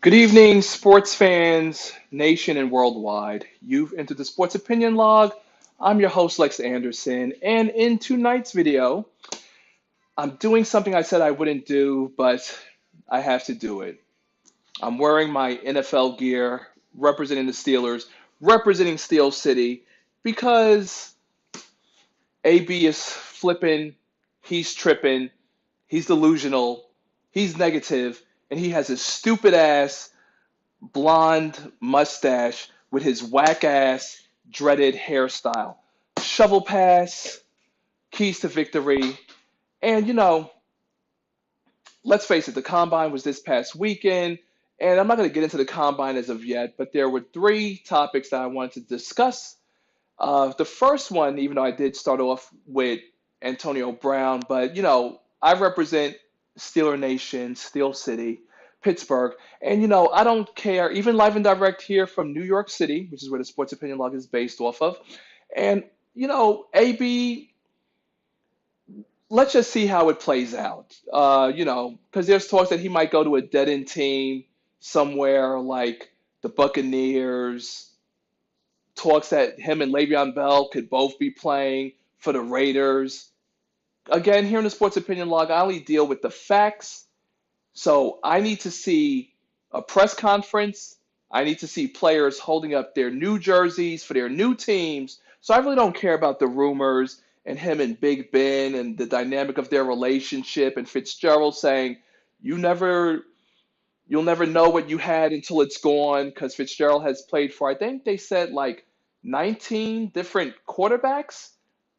Good evening, sports fans, nation and worldwide. You've entered the Sports Opinion Log. I'm your host, Lex Anderson, and in tonight's video, I'm doing something I said I wouldn't do, but I have to do it. I'm wearing my NFL gear, representing the Steelers, representing Steel City, because AB is flipping, he's tripping, he's delusional, he's negative, and he has his stupid ass blonde mustache with his whack ass dreaded hairstyle. Shovel pass, keys to victory. And let's face it, the combine was this past weekend. And I'm not going to get into the combine as of yet, but there were three topics that I wanted to discuss. The first one, even though I did start off with Antonio Brown, but I represent Steeler Nation, Steel City, Pittsburgh, and I don't care. Even live and direct here from New York City, which is where the Sports Opinion Log is based off of, and AB. Let's just see how it plays out. Because there's talks that he might go to a dead end team somewhere like the Buccaneers, talks that him and Le'Veon Bell could both be playing for the Raiders. Again, here in the Sports Opinion Log, I only deal with the facts. So I need to see a press conference. I need to see players holding up their new jerseys for their new teams. So I really don't care about the rumors and him and Big Ben and the dynamic of their relationship and Fitzgerald saying, you never you'll never know what you had until it's gone because Fitzgerald has played for, I think they said like 19 different quarterbacks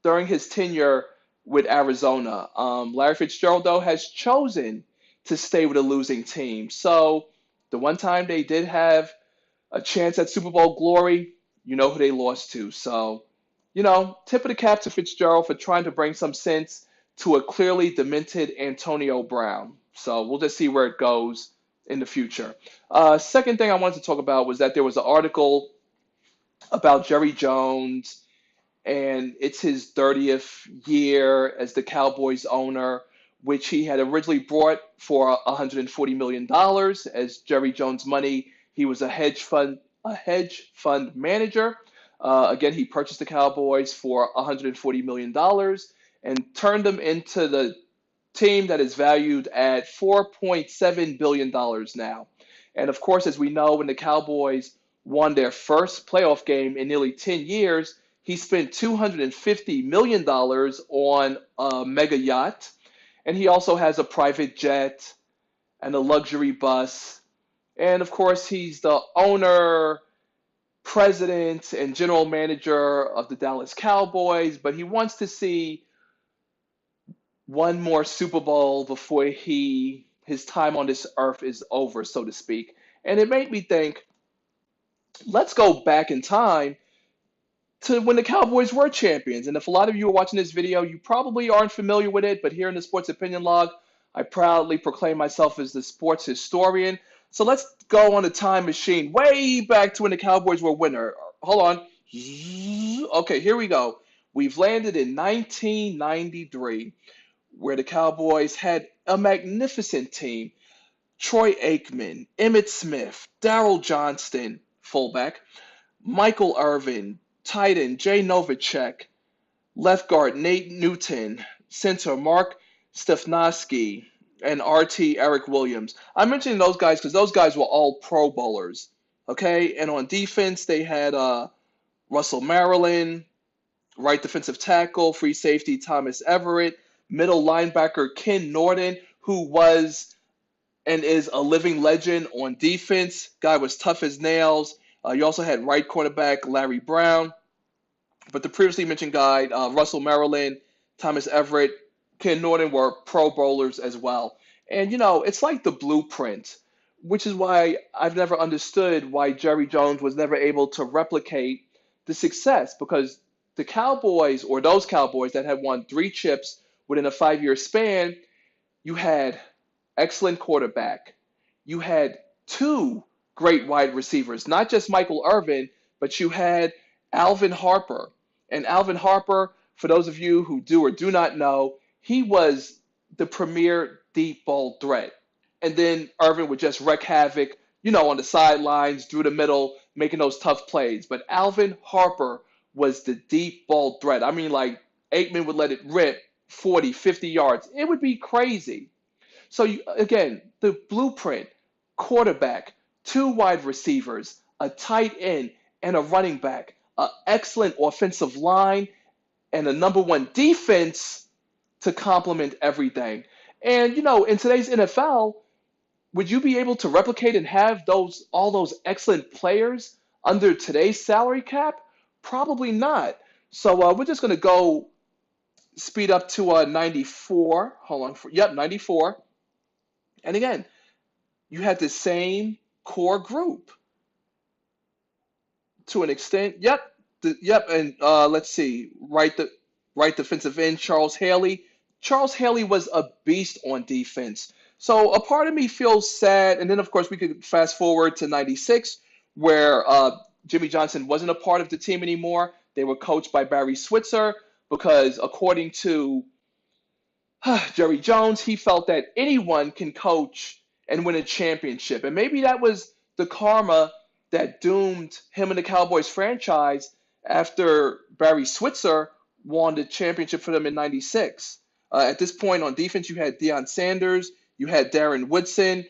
during his tenure with Arizona. Larry Fitzgerald, though, has chosen to stay with a losing team. So the one time they did have a chance at Super Bowl glory, you know who they lost to. So, tip of the cap to Fitzgerald for trying to bring some sense to a clearly demented Antonio Brown. So we'll just see where it goes in the future. Second thing I wanted to talk about was that there was an article about Jerry Jones, and it's his 30th year as the Cowboys owner, which he had originally brought for $140 million dollars as Jerry Jones money. He was a hedge fund manager. Again, he purchased the Cowboys for $140 million dollars and turned them into the team that is valued at $4.7 billion dollars now. And of course, as we know, when the Cowboys won their first playoff game in nearly 10 years, he spent $250 million dollars on a mega yacht. And he also has a private jet and a luxury bus. And of course, he's the owner, president, and general manager of the Dallas Cowboys. But he wants to see one more Super Bowl before his time on this earth is over, so to speak. And it made me think, let's go back in time to when the Cowboys were champions. And if a lot of you are watching this video, you probably aren't familiar with it, but here in the Sports Opinion Log, I proudly proclaim myself as the sports historian. So let's go on a time machine way back to when the Cowboys were winner. Hold on. Okay, here we go. We've landed in 1993, where the Cowboys had a magnificent team. Troy Aikman, Emmitt Smith, Darryl Johnston, fullback, Michael Irvin, tight end Jay Novacek, left guard Nate Newton, center Mark Stefanoski, and RT Eric Williams. I'm mentioning those guys because those guys were all Pro Bowlers. Okay, and on defense they had Russell Maryland, right defensive tackle, free safety Thomas Everett, middle linebacker Ken Norton, who was and is a living legend on defense. Guy was tough as nails. You also had right cornerback Larry Brown. But the previously mentioned guy, Russell Maryland, Thomas Everett, Ken Norton were Pro Bowlers as well. And, it's like the blueprint, which is why I've never understood why Jerry Jones was never able to replicate the success, because the Cowboys, or those Cowboys that had won three chips within a 5-year span, you had excellent quarterback. You had two great wide receivers, not just Michael Irvin, but you had Alvin Harper. And Alvin Harper, for those of you who do or do not know, he was the premier deep ball threat. And then Irvin would just wreak havoc on the sidelines, through the middle, making those tough plays. But Alvin Harper was the deep ball threat. I mean, like Aikman would let it rip 40, 50 yards. It would be crazy. So, again, the blueprint: quarterback, two wide receivers, a tight end, and a running back, an excellent offensive line, and a number one defense to complement everything. And, in today's NFL, would you be able to replicate and have all those excellent players under today's salary cap? Probably not. So we're just going to go speed up to 94. Hold on. Yep, 94. And again, you had the same core group to an extent. Yep, yep. And let's see, right defensive end, Charles Haley. Charles Haley was a beast on defense. So a part of me feels sad. And then of course we could fast forward to '96, where Jimmy Johnson wasn't a part of the team anymore. They were coached by Barry Switzer because, according to Jerry Jones, he felt that anyone can coach and win a championship. And maybe that was the karma that doomed him and the Cowboys franchise after Barry Switzer won the championship for them in '96. At this point on defense, you had Deion Sanders, you had Darren Woodson,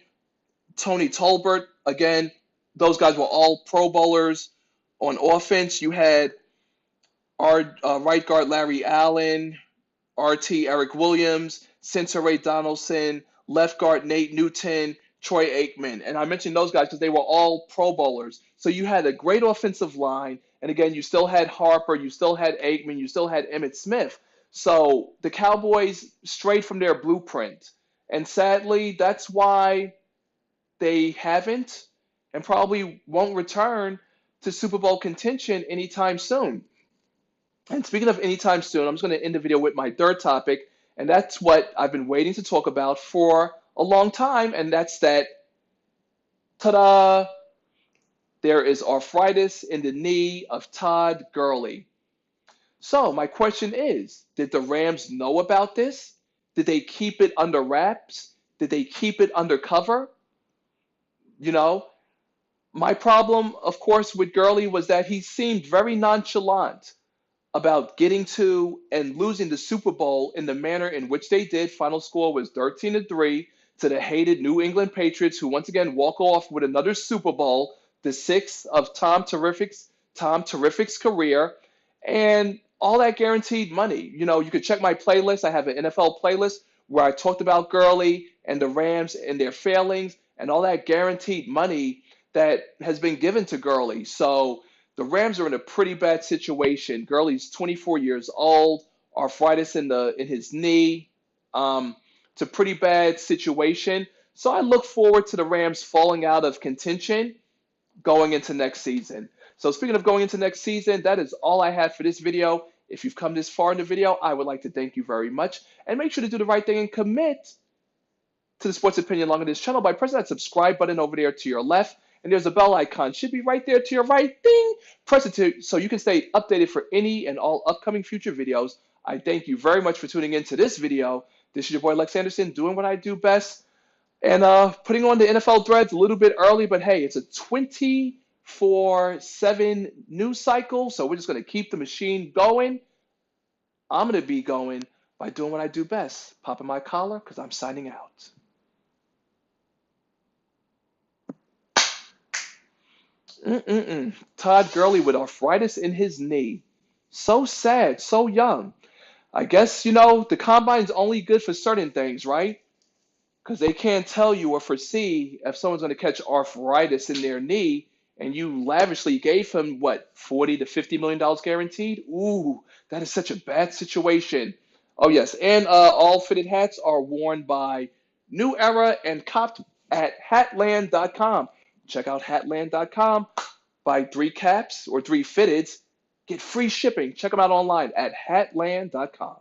Tony Tolbert. Again, those guys were all Pro Bowlers. On offense, you had our right guard Larry Allen, RT Eric Williams, Center Ray Donaldson, left guard Nate Newton, Troy Aikman. And I mentioned those guys because they were all Pro Bowlers. So you had a great offensive line. And again, you still had Harper, you still had Aikman, you still had Emmitt Smith. So the Cowboys strayed from their blueprint. And sadly, that's why they haven't and probably won't return to Super Bowl contention anytime soon. And speaking of anytime soon, I'm just going to end the video with my third topic, and that's what I've been waiting to talk about for a long time, and that's that, ta-da, there is arthritis in the knee of Todd Gurley. So my question is, did the Rams know about this? Did they keep it under wraps? Did they keep it under cover? My problem, of course, with Gurley was that he seemed very nonchalant about getting to and losing the Super Bowl in the manner in which they did. Final score was 13-3 to the hated New England Patriots, who once again walk off with another Super Bowl, the sixth of Tom Terrific's career, and all that guaranteed money. You could check my playlist. I have an NFL playlist where I talked about Gurley and the Rams and their failings and all that guaranteed money that has been given to Gurley. So the Rams are in a pretty bad situation. Gurley's 24 years old, arthritis in his knee. It's a pretty bad situation. So I look forward to the Rams falling out of contention going into next season. So speaking of going into next season, that is all I have for this video. If you've come this far in the video, I would like to thank you very much. And make sure to do the right thing and commit to the Sports Opinion Log on this channel by pressing that subscribe button over there to your left. And there's a bell icon. Should be right there to your right. Ding! Press it so you can stay updated for any and all upcoming future videos. I thank you very much for tuning in to this video. This is your boy Lex Anderson, doing what I do best. And putting on the NFL threads a little bit early, but hey, it's a 24/7 news cycle, so we're just going to keep the machine going. I'm going to be going by doing what I do best, popping my collar, because I'm signing out. Todd Gurley with arthritis in his knee. So sad, so young. I guess, the combine's only good for certain things, right? Because they can't tell you or foresee if someone's going to catch arthritis in their knee, and you lavishly gave him, what, $40 to $50 million guaranteed? Ooh, that is such a bad situation. Oh, yes, and all fitted hats are worn by New Era and copped at Hatland.com. Check out Hatland.com. Buy 3 caps or 3 fitteds. Get free shipping. Check them out online at Hatland.com.